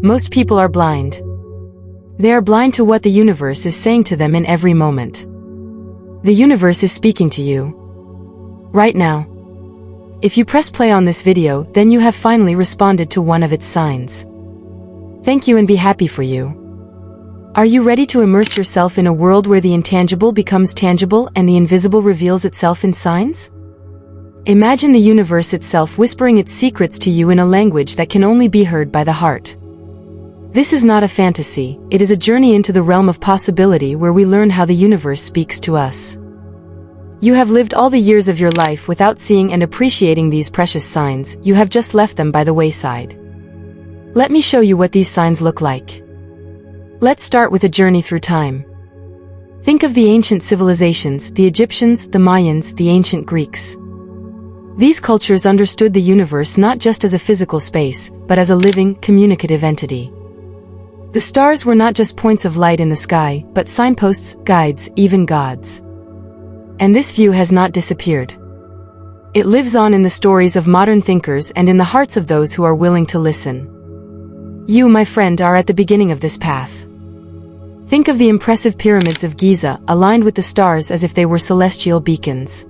Most people are blind. They are blind to what the universe is saying to them in every moment. The universe is speaking to you right now. If you press play on this video, then you have finally responded to one of its signs. Thank you and be happy for you. Are you ready to immerse yourself in a world where the intangible becomes tangible and the invisible reveals itself in signs? Imagine the universe itself whispering its secrets to you in a language that can only be heard by the heart. This is not a fantasy, it is a journey into the realm of possibility where we learn how the universe speaks to us. You have lived all the years of your life without seeing and appreciating these precious signs, you have just left them by the wayside. Let me show you what these signs look like. Let's start with a journey through time. Think of the ancient civilizations, the Egyptians, the Mayans, the ancient Greeks. These cultures understood the universe not just as a physical space, but as a living, communicative entity. The stars were not just points of light in the sky, but signposts, guides, even gods. And this view has not disappeared. It lives on in the stories of modern thinkers and in the hearts of those who are willing to listen. You, my friend, are at the beginning of this path. Think of the impressive pyramids of Giza, aligned with the stars as if they were celestial beacons.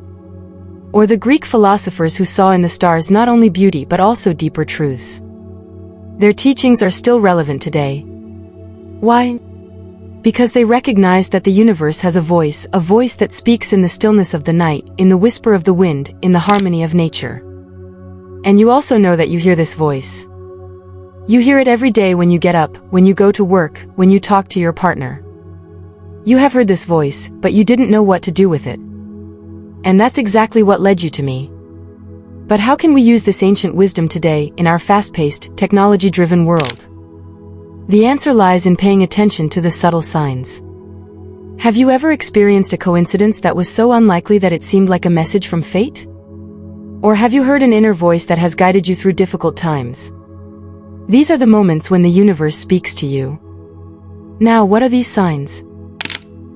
Or the Greek philosophers who saw in the stars not only beauty but also deeper truths. Their teachings are still relevant today. Why? Because they recognize that the universe has a voice that speaks in the stillness of the night, in the whisper of the wind, in the harmony of nature. And you also know that you hear this voice. You hear it every day when you get up, when you go to work, when you talk to your partner. You have heard this voice, but you didn't know what to do with it. And that's exactly what led you to me. But how can we use this ancient wisdom today, in our fast-paced, technology-driven world? The answer lies in paying attention to the subtle signs. Have you ever experienced a coincidence that was so unlikely that it seemed like a message from fate? Or have you heard an inner voice that has guided you through difficult times? These are the moments when the universe speaks to you. Now, what are these signs?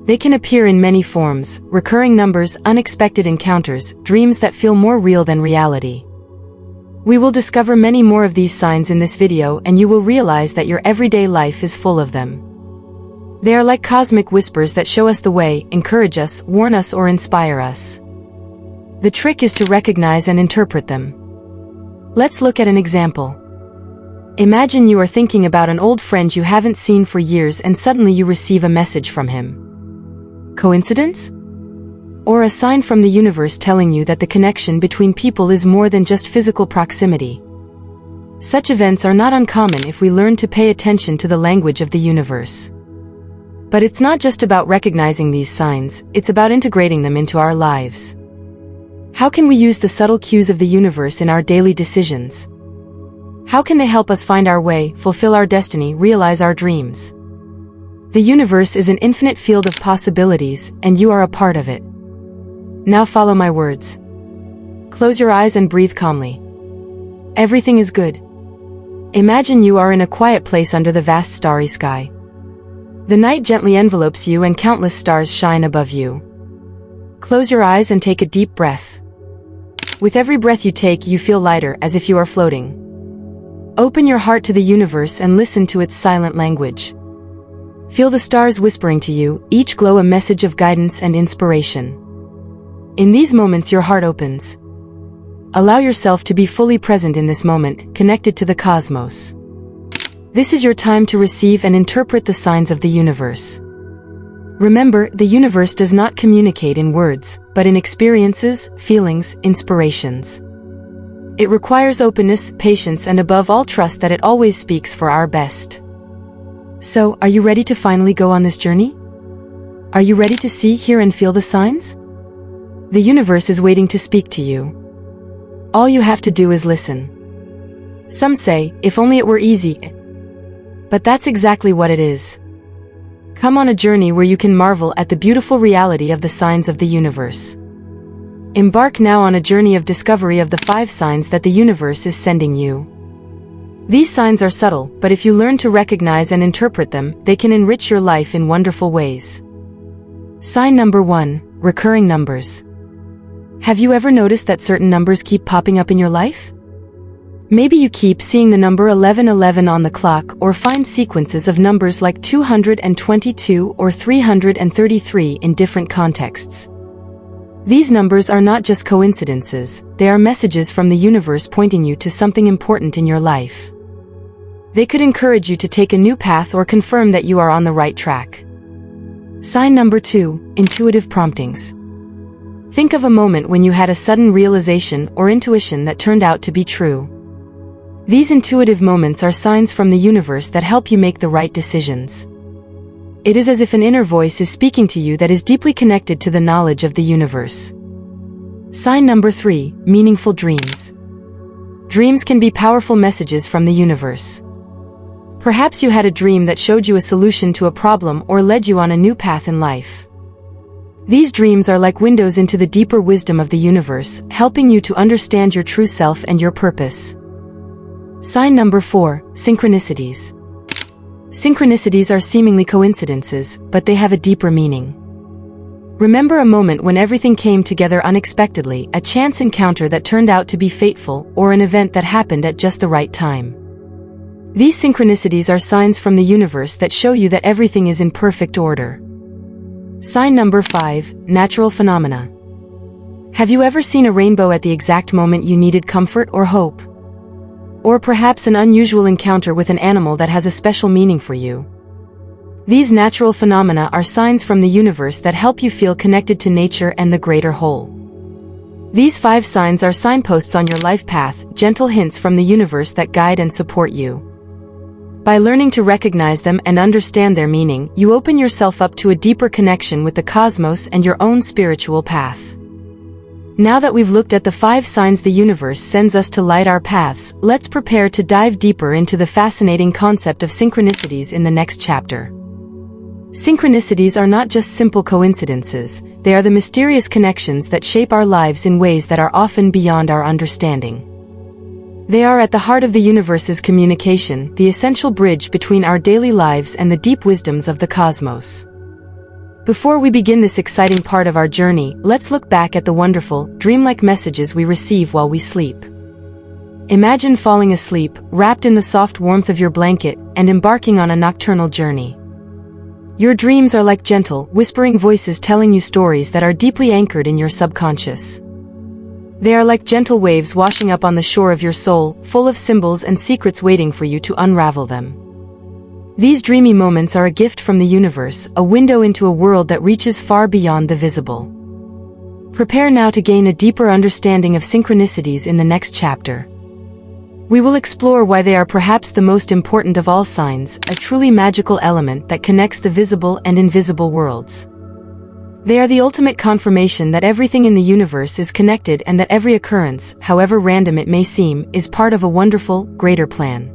They can appear in many forms: recurring numbers, unexpected encounters, dreams that feel more real than reality. We will discover many more of these signs in this video, and you will realize that your everyday life is full of them. They are like cosmic whispers that show us the way, encourage us, warn us, or inspire us. The trick is to recognize and interpret them. Let's look at an example. Imagine you are thinking about an old friend you haven't seen for years and suddenly you receive a message from him. Coincidence? Or a sign from the universe telling you that the connection between people is more than just physical proximity? Such events are not uncommon if we learn to pay attention to the language of the universe. But it's not just about recognizing these signs, it's about integrating them into our lives. How can we use the subtle cues of the universe in our daily decisions? How can they help us find our way, fulfill our destiny, realize our dreams? The universe is an infinite field of possibilities, and you are a part of it. Now follow my words. Close your eyes and breathe calmly. Everything is good. Imagine you are in a quiet place under the vast starry sky. The night gently envelopes you and countless stars shine above you. Close your eyes and take a deep breath. With every breath you take, you feel lighter, as if you are floating. Open your heart to the universe and listen to its silent language. Feel the stars whispering to you, each glow a message of guidance and inspiration. In these moments your heart opens. Allow yourself to be fully present in this moment, connected to the cosmos. This is your time to receive and interpret the signs of the universe. Remember, the universe does not communicate in words, but in experiences, feelings, inspirations. It requires openness, patience, and above all trust that it always speaks for our best. So, are you ready to finally go on this journey? Are you ready to see, hear, and feel the signs? The universe is waiting to speak to you. All you have to do is listen. Some say, if only it were easy. But that's exactly what it is. Come on a journey where you can marvel at the beautiful reality of the signs of the universe. Embark now on a journey of discovery of the 5 signs that the universe is sending you. These signs are subtle, but if you learn to recognize and interpret them, they can enrich your life in wonderful ways. Sign number 1, recurring numbers. Have you ever noticed that certain numbers keep popping up in your life? Maybe you keep seeing the number 1111 on the clock or find sequences of numbers like 222 or 333 in different contexts. These numbers are not just coincidences, they are messages from the universe pointing you to something important in your life. They could encourage you to take a new path or confirm that you are on the right track. Sign number 2, intuitive promptings. Think of a moment when you had a sudden realization or intuition that turned out to be true. These intuitive moments are signs from the universe that help you make the right decisions. It is as if an inner voice is speaking to you that is deeply connected to the knowledge of the universe. Sign number 3, meaningful dreams. Dreams can be powerful messages from the universe. Perhaps you had a dream that showed you a solution to a problem or led you on a new path in life. These dreams are like windows into the deeper wisdom of the universe, helping you to understand your true self and your purpose. Sign number 4, synchronicities. Synchronicities are seemingly coincidences, but they have a deeper meaning. Remember a moment when everything came together unexpectedly, a chance encounter that turned out to be fateful, or an event that happened at just the right time. These synchronicities are signs from the universe that show you that everything is in perfect order. Sign number 5, natural phenomena. Have you ever seen a rainbow at the exact moment you needed comfort or hope? Or perhaps an unusual encounter with an animal that has a special meaning for you. These natural phenomena are signs from the universe that help you feel connected to nature and the greater whole. These 5 signs are signposts on your life path, gentle hints from the universe that guide and support you. By learning to recognize them and understand their meaning, you open yourself up to a deeper connection with the cosmos and your own spiritual path. Now that we've looked at the 5 signs the universe sends us to light our paths, let's prepare to dive deeper into the fascinating concept of synchronicities in the next chapter. Synchronicities are not just simple coincidences, they are the mysterious connections that shape our lives in ways that are often beyond our understanding. They are at the heart of the universe's communication, the essential bridge between our daily lives and the deep wisdoms of the cosmos. Before we begin this exciting part of our journey, let's look back at the wonderful, dreamlike messages we receive while we sleep. Imagine falling asleep, wrapped in the soft warmth of your blanket, and embarking on a nocturnal journey. Your dreams are like gentle, whispering voices telling you stories that are deeply anchored in your subconscious. They are like gentle waves washing up on the shore of your soul, full of symbols and secrets waiting for you to unravel them. These dreamy moments are a gift from the universe, a window into a world that reaches far beyond the visible. Prepare now to gain a deeper understanding of synchronicities in the next chapter. We will explore why they are perhaps the most important of all signs, a truly magical element that connects the visible and invisible worlds. They are the ultimate confirmation that everything in the universe is connected and that every occurrence, however random it may seem, is part of a wonderful, greater plan.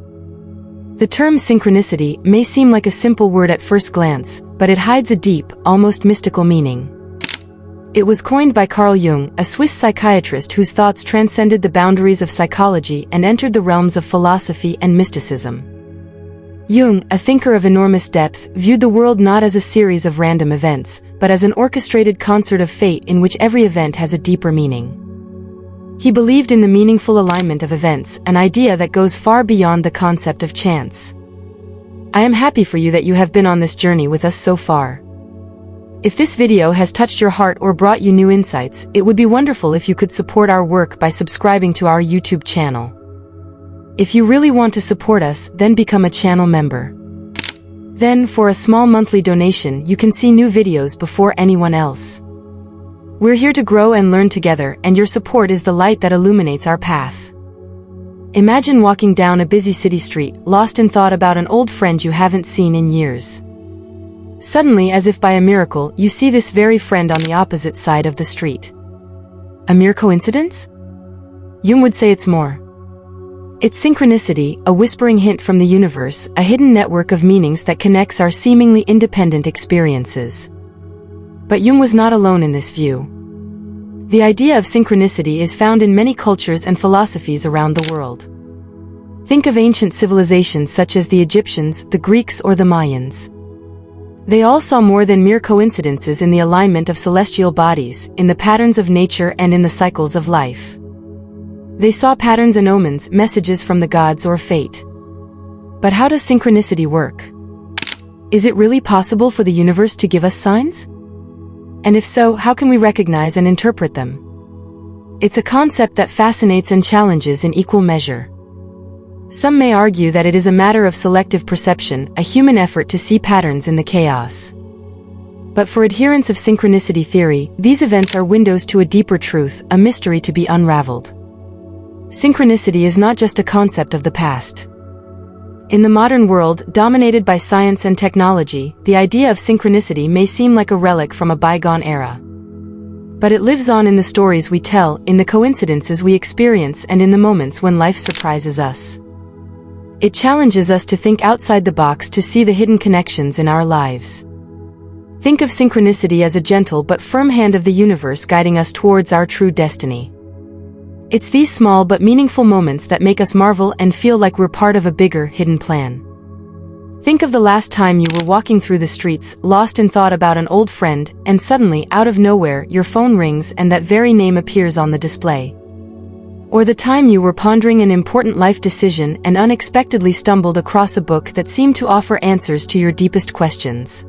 The term synchronicity may seem like a simple word at first glance, but it hides a deep, almost mystical meaning. It was coined by Carl Jung, a Swiss psychiatrist whose thoughts transcended the boundaries of psychology and entered the realms of philosophy and mysticism. Jung, a thinker of enormous depth, viewed the world not as a series of random events, but as an orchestrated concert of fate in which every event has a deeper meaning. He believed in the meaningful alignment of events, an idea that goes far beyond the concept of chance. I am happy for you that you have been on this journey with us so far. If this video has touched your heart or brought you new insights, it would be wonderful if you could support our work by subscribing to our YouTube channel. If you really want to support us, then become a channel member. Then, for a small monthly donation, you can see new videos before anyone else. We're here to grow and learn together, and your support is the light that illuminates our path. Imagine walking down a busy city street, lost in thought about an old friend you haven't seen in years. Suddenly, as if by a miracle, you see this very friend on the opposite side of the street. A mere coincidence? Jung would say it's more. It's synchronicity, a whispering hint from the universe, a hidden network of meanings that connects our seemingly independent experiences. But Jung was not alone in this view. The idea of synchronicity is found in many cultures and philosophies around the world. Think of ancient civilizations such as the Egyptians, the Greeks, or the Mayans. They all saw more than mere coincidences in the alignment of celestial bodies, in the patterns of nature and in the cycles of life. They saw patterns and omens, messages from the gods or fate. But how does synchronicity work? Is it really possible for the universe to give us signs? And if so, how can we recognize and interpret them? It's a concept that fascinates and challenges in equal measure. Some may argue that it is a matter of selective perception, a human effort to see patterns in the chaos. But for adherents of synchronicity theory, these events are windows to a deeper truth, a mystery to be unraveled. Synchronicity is not just a concept of the past. In the modern world, dominated by science and technology, the idea of synchronicity may seem like a relic from a bygone era. But it lives on in the stories we tell, in the coincidences we experience, and in the moments when life surprises us. It challenges us to think outside the box, to see the hidden connections in our lives. Think of synchronicity as a gentle but firm hand of the universe guiding us towards our true destiny. It's these small but meaningful moments that make us marvel and feel like we're part of a bigger, hidden plan. Think of the last time you were walking through the streets, lost in thought about an old friend, and suddenly, out of nowhere, your phone rings and that very name appears on the display. Or the time you were pondering an important life decision and unexpectedly stumbled across a book that seemed to offer answers to your deepest questions.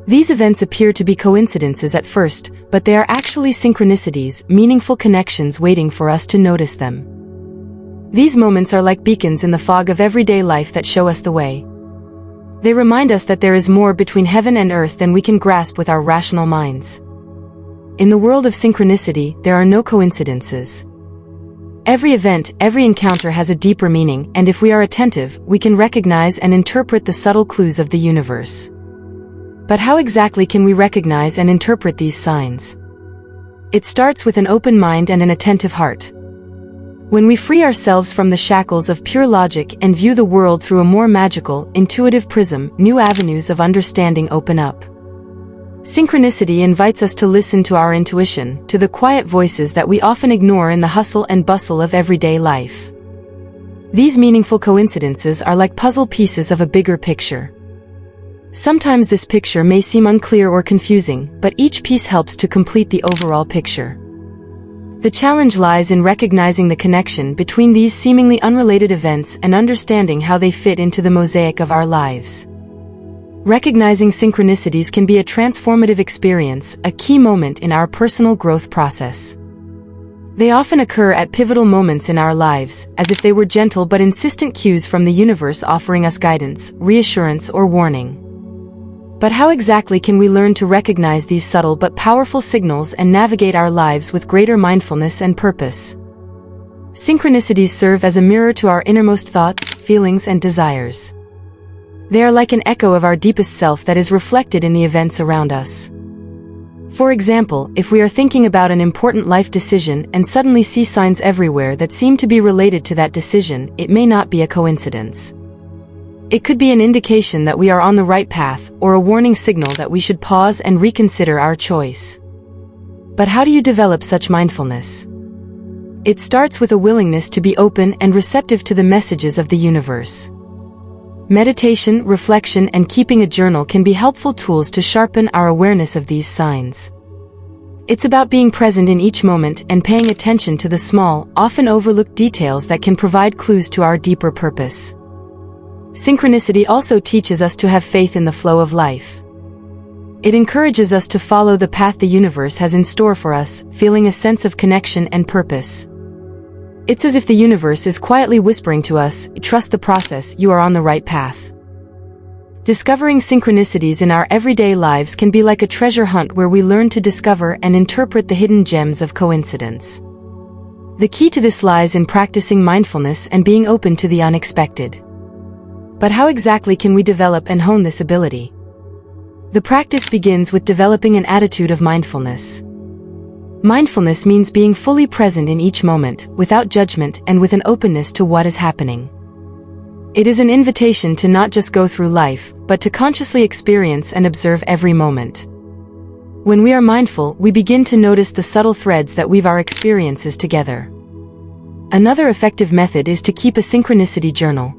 These events appear to be coincidences at first, but they are actually synchronicities, meaningful connections waiting for us to notice them. These moments are like beacons in the fog of everyday life that show us the way. They remind us that there is more between heaven and earth than we can grasp with our rational minds. In the world of synchronicity, there are no coincidences. Every event, every encounter has a deeper meaning, and if we are attentive, we can recognize and interpret the subtle clues of the universe. But how exactly can we recognize and interpret these signs? It starts with an open mind and an attentive heart. When we free ourselves from the shackles of pure logic and view the world through a more magical, intuitive prism, new avenues of understanding open up. Synchronicity invites us to listen to our intuition, to the quiet voices that we often ignore in the hustle and bustle of everyday life. These meaningful coincidences are like puzzle pieces of a bigger picture. Sometimes this picture may seem unclear or confusing, but each piece helps to complete the overall picture. The challenge lies in recognizing the connection between these seemingly unrelated events and understanding how they fit into the mosaic of our lives. Recognizing synchronicities can be a transformative experience, a key moment in our personal growth process. They often occur at pivotal moments in our lives, as if they were gentle but insistent cues from the universe offering us guidance, reassurance, or warning. But how exactly can we learn to recognize these subtle but powerful signals and navigate our lives with greater mindfulness and purpose? Synchronicities serve as a mirror to our innermost thoughts, feelings, and desires. They are like an echo of our deepest self that is reflected in the events around us. For example, if we are thinking about an important life decision and suddenly see signs everywhere that seem to be related to that decision, it may not be a coincidence. It could be an indication that we are on the right path, or a warning signal that we should pause and reconsider our choice. But how do you develop such mindfulness? It starts with a willingness to be open and receptive to the messages of the universe. Meditation, reflection, and keeping a journal can be helpful tools to sharpen our awareness of these signs. It's about being present in each moment and paying attention to the small, often overlooked details that can provide clues to our deeper purpose. Synchronicity also teaches us to have faith in the flow of life. It encourages us to follow the path the universe has in store for us, feeling a sense of connection and purpose. It's as if the universe is quietly whispering to us, "Trust the process, you are on the right path." Discovering synchronicities in our everyday lives can be like a treasure hunt where we learn to discover and interpret the hidden gems of coincidence. The key to this lies in practicing mindfulness and being open to the unexpected. But how exactly can we develop and hone this ability? The practice begins with developing an attitude of mindfulness. Mindfulness means being fully present in each moment, without judgment and with an openness to what is happening. It is an invitation to not just go through life, but to consciously experience and observe every moment. When we are mindful, we begin to notice the subtle threads that weave our experiences together. Another effective method is to keep a synchronicity journal.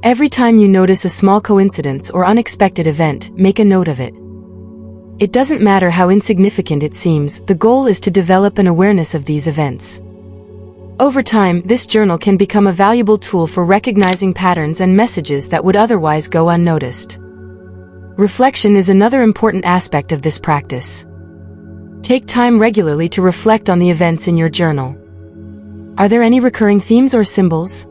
Every time you notice a small coincidence or unexpected event, make a note of it. It doesn't matter how insignificant it seems, the goal is to develop an awareness of these events. Over time, this journal can become a valuable tool for recognizing patterns and messages that would otherwise go unnoticed. Reflection is another important aspect of this practice. Take time regularly to reflect on the events in your journal. Are there any recurring themes or symbols?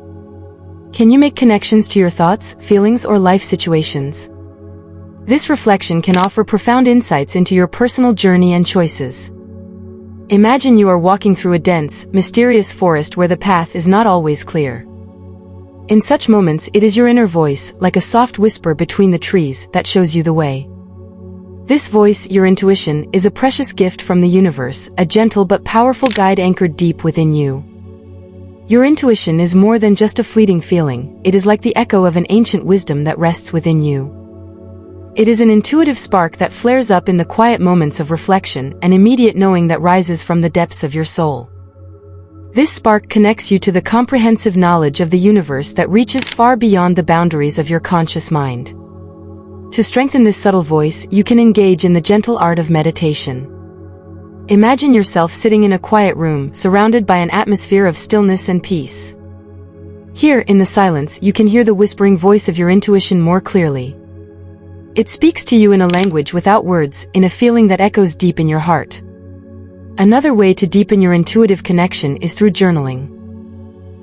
Can you make connections to your thoughts, feelings, or life situations? This reflection can offer profound insights into your personal journey and choices. Imagine you are walking through a dense, mysterious forest where the path is not always clear. In such moments, it is your inner voice, like a soft whisper between the trees, that shows you the way. This voice, your intuition, is a precious gift from the universe, a gentle but powerful guide anchored deep within you. Your intuition is more than just a fleeting feeling, it is like the echo of an ancient wisdom that rests within you. It is an intuitive spark that flares up in the quiet moments of reflection, an immediate knowing that rises from the depths of your soul. This spark connects you to the comprehensive knowledge of the universe that reaches far beyond the boundaries of your conscious mind. To strengthen this subtle voice, you can engage in the gentle art of meditation. Imagine yourself sitting in a quiet room, surrounded by an atmosphere of stillness and peace. Here, in the silence, you can hear the whispering voice of your intuition more clearly. It speaks to you in a language without words, in a feeling that echoes deep in your heart. Another way to deepen your intuitive connection is through journaling.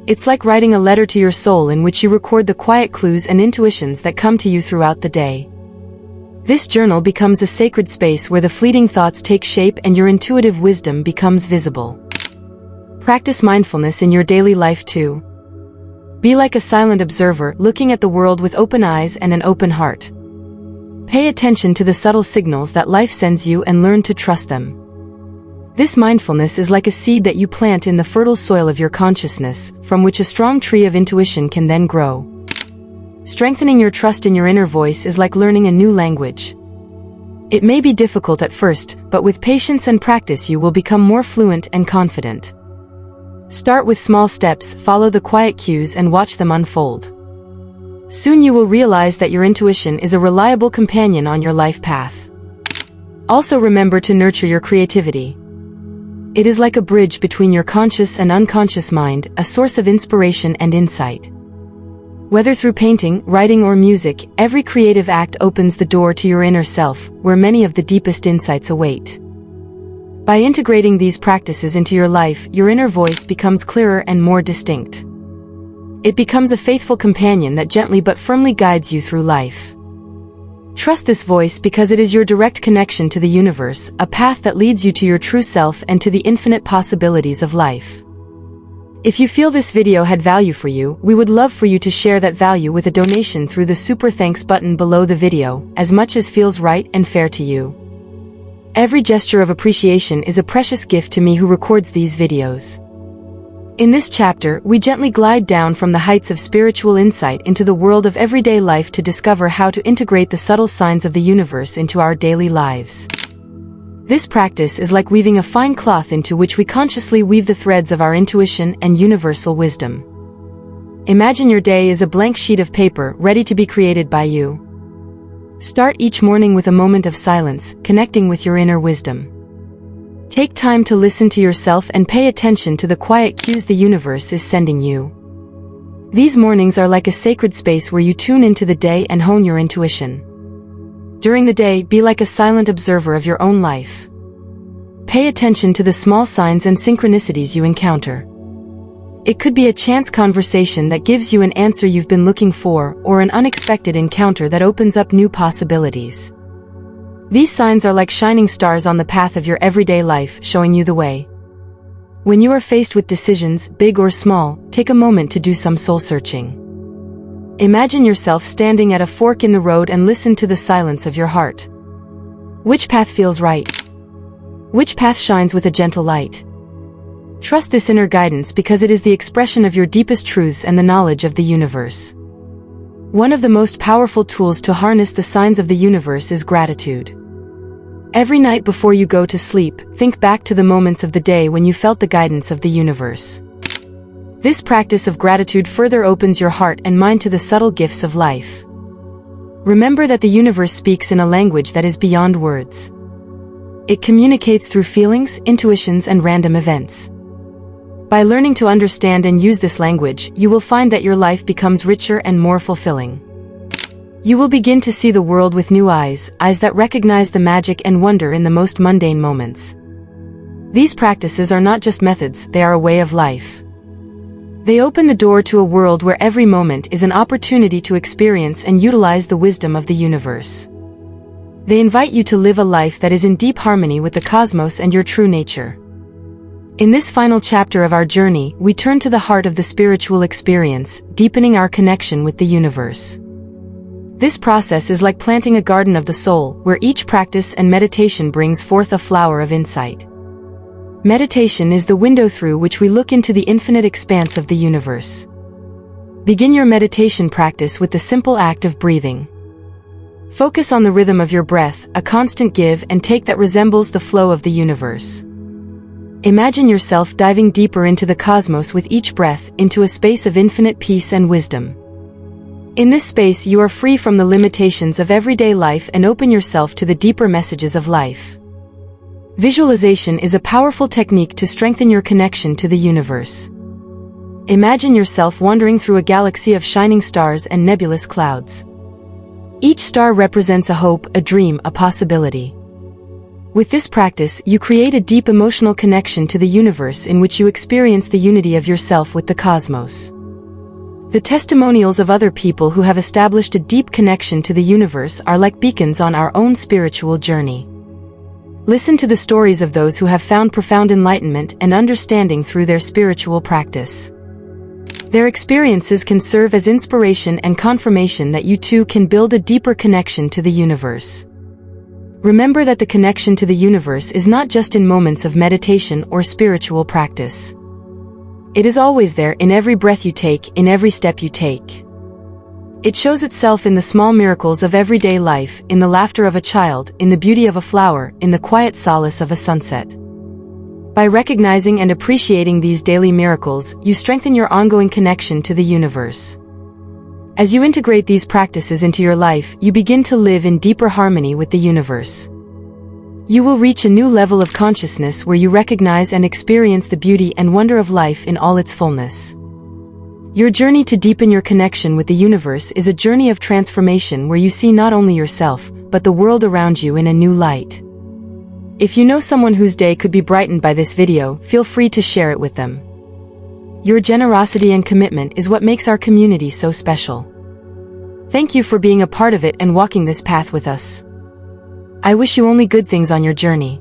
It's like writing a letter to your soul in which you record the quiet clues and intuitions that come to you throughout the day. This journal becomes a sacred space where the fleeting thoughts take shape and your intuitive wisdom becomes visible. Practice mindfulness in your daily life too. Be like a silent observer, looking at the world with open eyes and an open heart. Pay attention to the subtle signals that life sends you and learn to trust them. This mindfulness is like a seed that you plant in the fertile soil of your consciousness, from which a strong tree of intuition can then grow. Strengthening your trust in your inner voice is like learning a new language. It may be difficult at first, but with patience and practice you will become more fluent and confident. Start with small steps, follow the quiet cues and watch them unfold. Soon you will realize that your intuition is a reliable companion on your life path. Also remember to nurture your creativity. It is like a bridge between your conscious and unconscious mind, a source of inspiration and insight. Whether through painting, writing, or music, every creative act opens the door to your inner self, where many of the deepest insights await. By integrating these practices into your life, your inner voice becomes clearer and more distinct. It becomes a faithful companion that gently but firmly guides you through life. Trust this voice because it is your direct connection to the universe, a path that leads you to your true self and to the infinite possibilities of life. If you feel this video had value for you, we would love for you to share that value with a donation through the super thanks button below the video, as much as feels right and fair to you. Every gesture of appreciation is a precious gift to me who records these videos. In this chapter, we gently glide down from the heights of spiritual insight into the world of everyday life to discover how to integrate the subtle signs of the universe into our daily lives. This practice is like weaving a fine cloth into which we consciously weave the threads of our intuition and universal wisdom. Imagine your day is a blank sheet of paper ready to be created by you. Start each morning with a moment of silence, connecting with your inner wisdom. Take time to listen to yourself and pay attention to the quiet cues the universe is sending you. These mornings are like a sacred space where you tune into the day and hone your intuition. During the day, be like a silent observer of your own life. Pay attention to the small signs and synchronicities you encounter. It could be a chance conversation that gives you an answer you've been looking for, or an unexpected encounter that opens up new possibilities. These signs are like shining stars on the path of your everyday life, showing you the way. When you are faced with decisions, big or small, take a moment to do some soul-searching. Imagine yourself standing at a fork in the road and listen to the silence of your heart. Which path feels right? Which path shines with a gentle light? Trust this inner guidance because it is the expression of your deepest truths and the knowledge of the universe. One of the most powerful tools to harness the signs of the universe is gratitude. Every night before you go to sleep, think back to the moments of the day when you felt the guidance of the universe. This practice of gratitude further opens your heart and mind to the subtle gifts of life. Remember that the universe speaks in a language that is beyond words. It communicates through feelings, intuitions, and random events. By learning to understand and use this language, you will find that your life becomes richer and more fulfilling. You will begin to see the world with new eyes, eyes that recognize the magic and wonder in the most mundane moments. These practices are not just methods, they are a way of life. They open the door to a world where every moment is an opportunity to experience and utilize the wisdom of the universe. They invite you to live a life that is in deep harmony with the cosmos and your true nature. In this final chapter of our journey, we turn to the heart of the spiritual experience, deepening our connection with the universe. This process is like planting a garden of the soul, where each practice and meditation brings forth a flower of insight. Meditation is the window through which we look into the infinite expanse of the universe. Begin your meditation practice with the simple act of breathing. Focus on the rhythm of your breath, a constant give and take that resembles the flow of the universe. Imagine yourself diving deeper into the cosmos with each breath, into a space of infinite peace and wisdom. In this space you are free from the limitations of everyday life and open yourself to the deeper messages of life. Visualization is a powerful technique to strengthen your connection to the universe. Imagine yourself wandering through a galaxy of shining stars and nebulous clouds. Each star represents a hope, a dream, a possibility. With this practice, you create a deep emotional connection to the universe in which you experience the unity of yourself with the cosmos. The testimonials of other people who have established a deep connection to the universe are like beacons on our own spiritual journey. Listen to the stories of those who have found profound enlightenment and understanding through their spiritual practice. Their experiences can serve as inspiration and confirmation that you too can build a deeper connection to the universe. Remember that the connection to the universe is not just in moments of meditation or spiritual practice. It is always there, in every breath you take, in every step you take. It shows itself in the small miracles of everyday life, in the laughter of a child, in the beauty of a flower, in the quiet solace of a sunset. By recognizing and appreciating these daily miracles, you strengthen your ongoing connection to the universe. As you integrate these practices into your life, you begin to live in deeper harmony with the universe. You will reach a new level of consciousness where you recognize and experience the beauty and wonder of life in all its fullness. Your journey to deepen your connection with the universe is a journey of transformation where you see not only yourself, but the world around you in a new light. If you know someone whose day could be brightened by this video, feel free to share it with them. Your generosity and commitment is what makes our community so special. Thank you for being a part of it and walking this path with us. I wish you only good things on your journey.